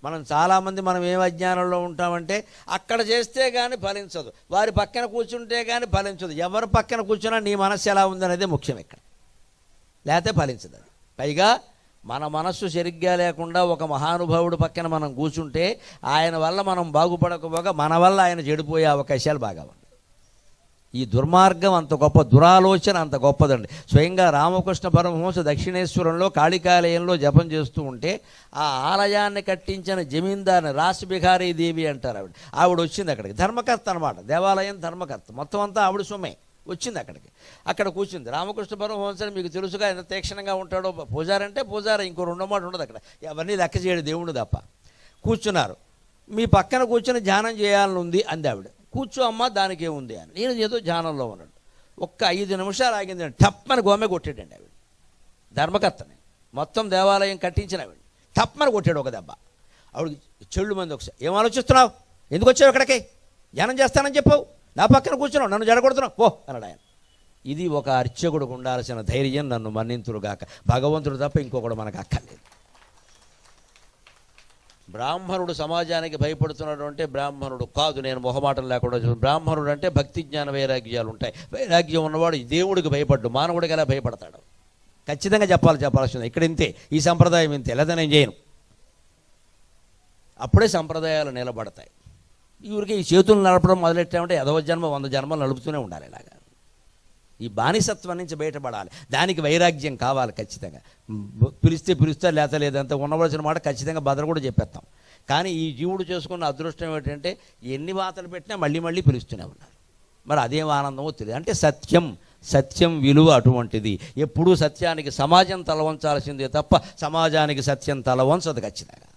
మనం చాలామంది మనం ఏం అజ్ఞానంలో ఉంటామంటే అక్కడ చేస్తే కానీ ఫలించదు, వారి పక్కన కూర్చుంటే కానీ ఫలించదు. ఎవరి పక్కన కూర్చున్నా నీ మనస్సు ఎలా ఉందనేదే ముఖ్యం ఇక్కడ, లేకపోతే ఫలించదు అది. పైగా మన మనస్సు సరిగ్గా లేకుండా ఒక మహానుభావుడు పక్కన మనం కూర్చుంటే ఆయన వల్ల మనం బాగుపడకపోగా మన వల్ల ఆయన చెడిపోయే అవకాశాలు బాగా ఉన్నాయి. ఈ దుర్మార్గం అంత గొప్ప, దురాలోచన అంత గొప్పదండి. స్వయంగా రామకృష్ణ పరమహంస దక్షిణేశ్వరంలో కాళికాలయంలో జపం చేస్తూ ఉంటే ఆ ఆలయాన్ని కట్టించిన జమీందార్ని రాసబిహారీ దేవి అంటారు ఆవిడ వచ్చింది అక్కడికి. ధర్మకర్త అనమాట, దేవాలయం ధర్మకర్త, మొత్తం అంతా ఆవిడ సొమ్మే. వచ్చింది అక్కడికి, అక్కడ కూర్చుంది. రామకృష్ణ పరమహంసని మీకు తెలుసుగా ఎంత తీక్షణంగా ఉంటాడో. పూజారి అంటే పూజారి, ఇంకో రెండో మాట ఉండదు అక్కడ, అవన్నీ లెక్క చేయడు దేవుడు తప్ప. కూర్చున్నారు. మీ పక్కన కూర్చొని ధ్యానం చేయాలని ఉంది అంది ఆవిడ. కూర్చో అమ్మ, దానికి ఏముంది అని. నేను ఏదో ధ్యానంలో ఉన్నాడు. ఒక్క 5 నిమిషాలు ఆగింది, టప్పని గోమె కొట్టాడండి ఆవిడ. ధర్మకర్తని, మొత్తం దేవాలయం కట్టించిన ఆవిడ టప్పని కొట్టాడు ఒక దెబ్బ. ఆవిడకి చెళ్ళు మంది. ఒకసారి ఏం ఆలోచిస్తున్నావు, ఎందుకు వచ్చావు ఇక్కడికి, ధ్యానం చేస్తానని చెప్పావు, నా పక్కన కూర్చున్నావు, నన్ను జడగొడుతున్నావు పో అన్నాడు ఆయన. ఇది ఒక అర్చకుడికి ఉండాల్సిన ధైర్యం. నన్ను మన్నింతురుగాక భగవంతుడు తప్ప ఇంకొకడు మనకు అక్కర్లేదు. బ్రాహ్మణుడు సమాజానికి భయపడుతున్నాడు అంటే బ్రాహ్మణుడు కాదు. నేను మొహమాటం లేకుండా బ్రాహ్మణుడు అంటే భక్తి జ్ఞాన వైరాగ్యాలు ఉంటాయి. వైరాగ్యం ఉన్నవాడు దేవుడికి భయపడ్డు, మానవుడికి ఎలా భయపడతాడు? ఖచ్చితంగా చెప్పాల్సింది. ఇక్కడ ఇంతే, ఈ సంప్రదాయం ఇంతే, లేదా నేను చేయను. అప్పుడే సంప్రదాయాలు నిలబడతాయి. ఊరికి ఈ చేతులు నడపడం మొదలెట్టామంటే ఎదవ జన్మ 100 జన్మలు నడుపుతూనే ఉండాలి. ఇలాగా ఈ బానిసత్వం నుంచి బయటపడాలి. దానికి వైరాగ్యం కావాలి ఖచ్చితంగా. పిలిస్తే లేదంతా ఉండవలసిన మాట ఖచ్చితంగా బదలు కూడా చెప్పేస్తాం. కానీ ఈ జీవుడు చేసుకున్న అదృష్టం ఏంటంటే ఎన్ని వాతలు పెట్టినా మళ్ళీ పిలుస్తూనే ఉన్నారు. మరి అదేం ఆనందమో తెలియదు. అంటే సత్యం విలువ అటువంటిది. ఎప్పుడూ సత్యానికి సమాజం తల వంచాల్సిందే తప్ప సమాజానికి సత్యం తల వంచదు ఖచ్చితంగా.